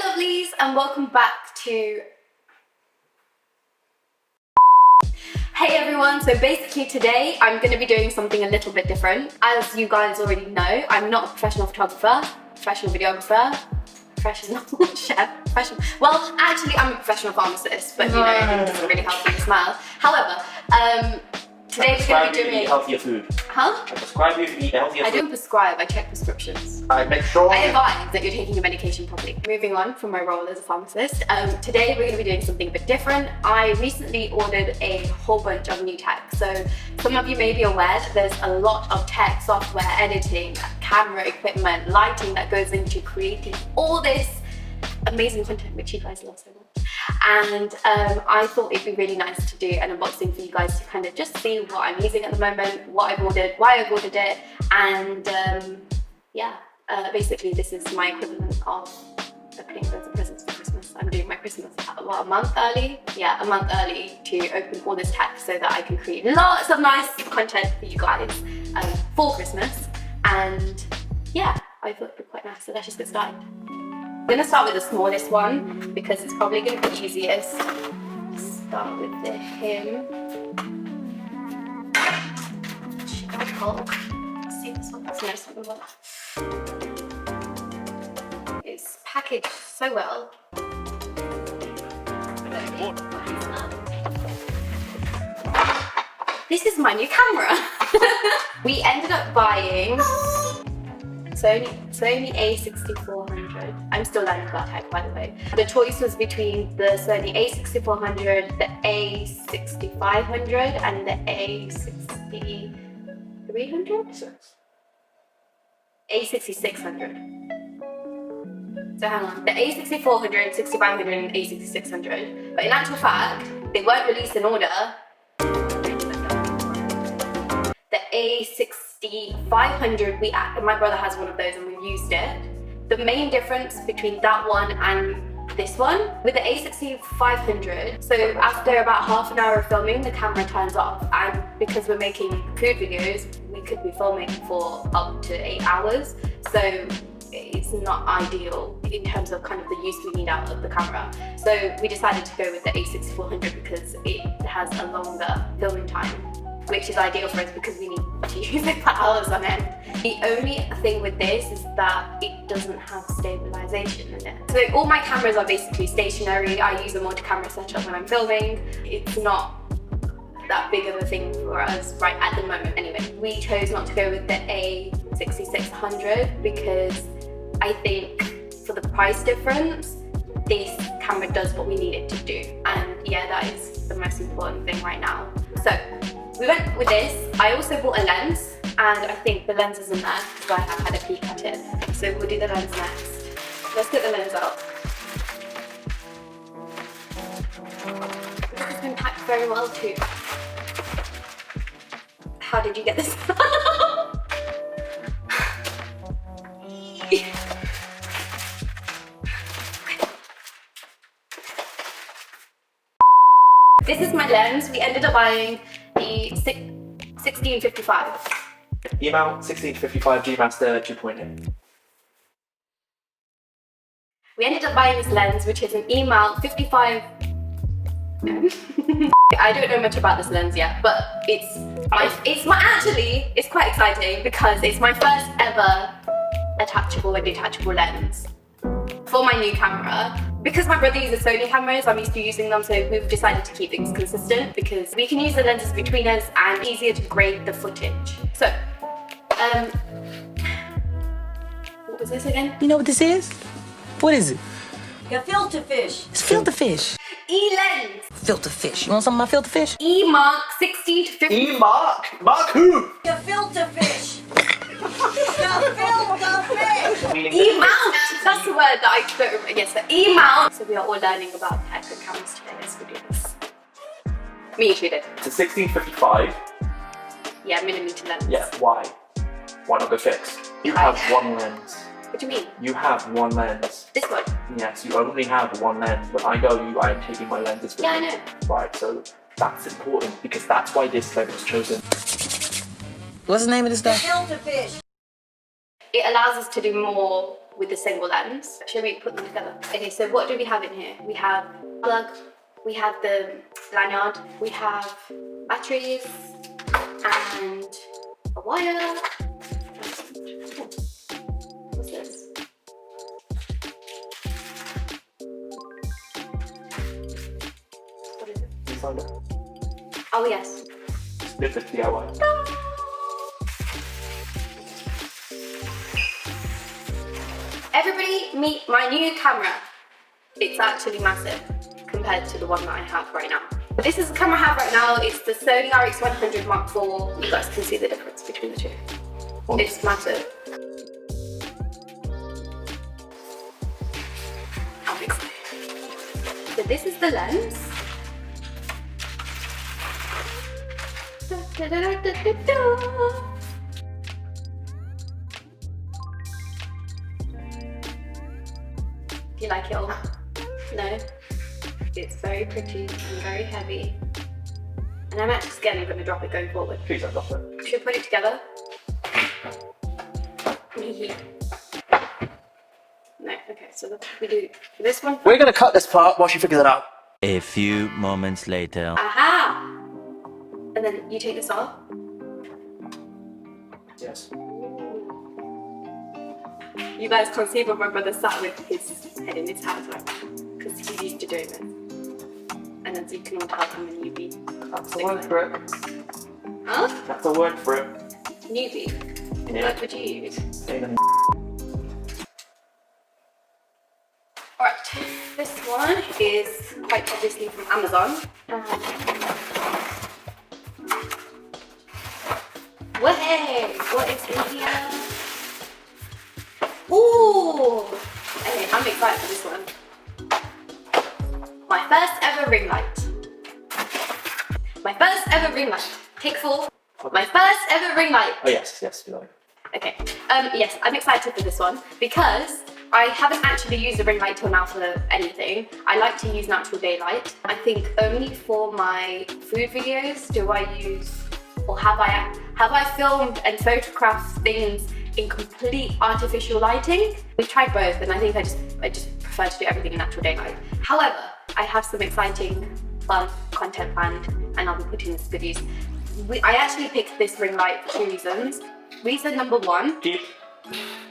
Lovelies, and welcome back to... Hey everyone, so basically today I'm going to be doing something a little bit different. As you guys already know, I'm not a professional photographer, professional videographer, professional chef, well actually I'm a professional pharmacist, but you know, it doesn't really help you smile. However, today we're going to be doing healthier food. Huh? I prescribe you to eat healthier food. I don't prescribe, I check prescriptions. I make sure. I advise that you're taking your medication properly. Moving on from my role as a pharmacist, today we're going to be doing something a bit different. I recently ordered a whole bunch of new tech. So some of you may be aware that there's a lot of tech, software, editing, camera equipment, lighting that goes into creating all this amazing content which you guys love so much. And I thought it'd be really nice to do an unboxing for you guys to kind of just see what I'm using at the moment, what I've ordered, why I've ordered it, and basically this is my equivalent of opening loads of presents for Christmas. I'm doing my Christmas a month early? Yeah, a month early to open all this tech so that I can create lots of nice content for you guys for Christmas. And yeah, I thought it'd be quite nice, so let's just get started. I'm going to start with the smallest one because it's probably going to be easiest. Start with the him. Let's see this one. Let's know something about that. It's packaged so well. This is my new camera. We ended up buying Sony A6400. I'm still learning about tech, by the way. The choice was between the Sony A6400, the A6500, and the A6300? A6600. So hang on, the A6400, 6500, and A6600. But in actual fact, they weren't released in order. The A6500, my brother has one of those and we've used it. The main difference between that one and this one, with the A6500, so after about half an hour of filming, the camera turns off, and because we're making food videos, we could be filming for up to 8 hours. So it's not ideal in terms of kind of the use we need out of the camera. So we decided to go with the A6400 because it has a longer filming time, which is ideal for us because we need to use it for hours on end. The only thing with this is that it doesn't have stabilization in it. So all my cameras are basically stationary. I use a multi-camera setup when I'm filming. It's not that big of a thing for us right at the moment anyway. We chose not to go with the A6600 because I think for the price difference, this camera does what we need it to do. And yeah, that is the most important thing right now. So we went with this. I also bought a lens, and I think the lens is in there because I have had a peek at it. So we'll do the lens next. Let's get the lens out. This has been packed very well too. How did you get this? This is my lens. We ended up buying the 1655. E-mount 1655 G Master 2.8. We ended up buying this lens, which is an E-mount 55. I don't know much about this lens yet, but it's quite exciting because it's my first ever attachable and detachable lens for my new camera. Because my brother uses Sony cameras, I'm used to using them, so we've decided to keep things consistent because we can use the lenses between us and easier to grade the footage. So, what was this again? You know what this is? What is it? Your filter fish. It's filter fish. E-lens. Filter fish. You want some of my filter fish? E-mark 60 to 50. E-mark? Mark who? Your filter fish. Your filter fish. E-mount. That's the word that I don't remember. Yes, the E-mount. So we are all learning about tech and cameras today. Let's do this. Me included. It's a 1655. Yeah, millimeter lens. Yeah, why? Why not go fixed? You have one lens. What do you mean? You have one lens. This one? Yes, you only have one lens, but I know you are taking my lenses with Yeah, me. I know. Right, so that's important because that's why this lens was chosen. What's the name of this Your stuff? filter fish. It allows us to do more with the single lens. Should we put them together? Okay, so what do we have in here? We have plug, we have the lanyard, we have batteries, and a wire. What's this? What is it? You found it. Oh yes. It's a DIY. Everybody meet my new camera. It's actually massive compared to the one that I have right now. This is the camera I have right now. It's the Sony RX100 Mark IV. You guys can see the difference between the two. It's massive. I'm excited. So this is the lens. Da, da, da, da, da, da. Do you like it all? No? It's very pretty and very heavy. And I'm actually scared I'm going to drop it going forward. Please don't drop it. Should we put it together? No, okay, so we do this one. We're gonna cut this part while she figures it out. A few moments later. Aha! And then you take this off. Yes. You guys can't see, but my brother sat with his head in his hands, like, because he's used to doing this. And then so you can all help him in UV. That's the word for it. Huh? That's the word for it. UV? What Yeah. word would you use? Amen. Alright, this one is quite obviously from Amazon. Way! What is in here? Ooh! Okay, I'm excited for this one. My first ever ring light. My first ever ring light. Take 4. My first ever ring light. Oh yes, yes, you like. Okay. Yes, I'm excited for this one because I haven't actually used a ring light till now for anything. I like to use natural daylight. I think only for my food videos do I use, or have I filmed and photographed things in complete artificial lighting. We've tried both, and I think I just prefer to do everything in natural daylight. However, I have some exciting, fun content planned, and I'll be putting this videos. I actually picked this ring light for 2 reasons. Reason number 1. Deep.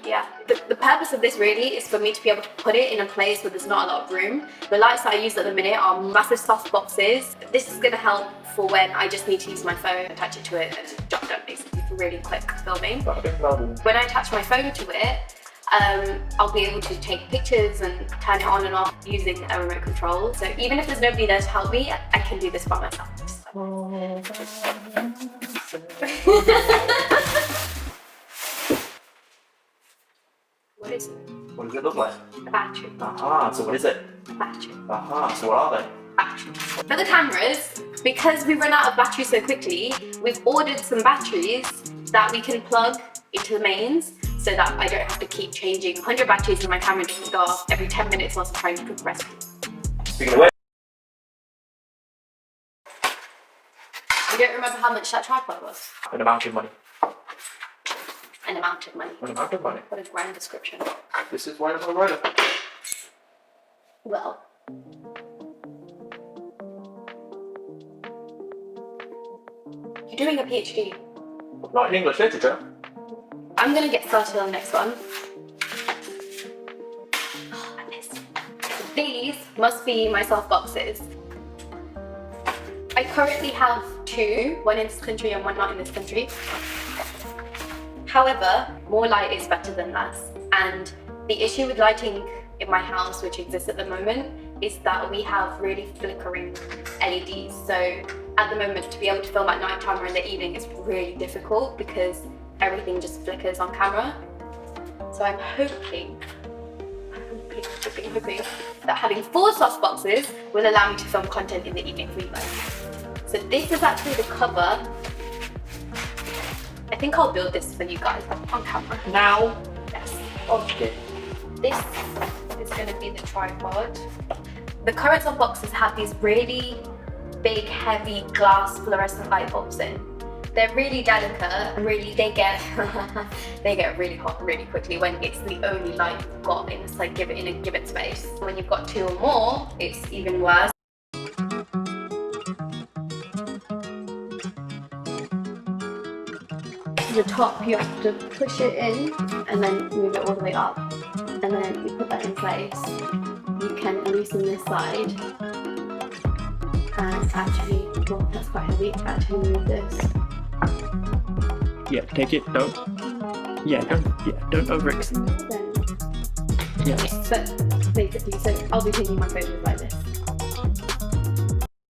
Yeah, the purpose of this really is for me to be able to put it in a place where there's not a lot of room. The lights that I use at the minute are massive soft boxes. This is going to help for when I just need to use my phone, attach it to it, and jot down basically for really quick filming. When I attach my phone to it, I'll be able to take pictures and turn it on and off using a remote control. So even if there's nobody there to help me, I can do this by myself. What is it? What does it look like? A battery. Aha, so what is it? A battery. Aha, so what are they? Batteries. For the cameras, because we run out of batteries so quickly, we've ordered some batteries that we can plug into the mains so that I don't have to keep changing 100 batteries and my camera doesn't go off every 10 minutes whilst I'm trying to cook a recipe. Speaking of which, You don't remember how much that tripod was? an amount of money. An amount of money. An amount of money. What a grand description. This is why I'm a writer. Well, you're doing a PhD. Not in English literature. I'm gonna get started on the next one. Oh, I missed. These must be my soft boxes. I currently have 2, one in this country and one not in this country. However, more light is better than less. And the issue with lighting in my house, which exists at the moment, is that we have really flickering LEDs. So at the moment, to be able to film at night time or in the evening is really difficult because everything just flickers on camera. So I'm hoping that having 4 soft boxes will allow me to film content in the evening for you guys. So this is actually the cover. I think I'll build this for you guys on camera. Now. Yes. Okay. This is going to be the tripod. The current soft boxes have these really big, heavy glass fluorescent light bulbs in. they're really delicate and really they get they get really hot really quickly when it's the only light you've got in this like given space. When you've got 2 or more, it's even worse. The top, you have to push it in and then move it all the way up, and then you put that in place. You can loosen this side and actually, well, that's quite heavy, actually move this. Yeah, take it. Don't overextend. Then, Yeah. okay, but basically, so I'll be taking my photos like this.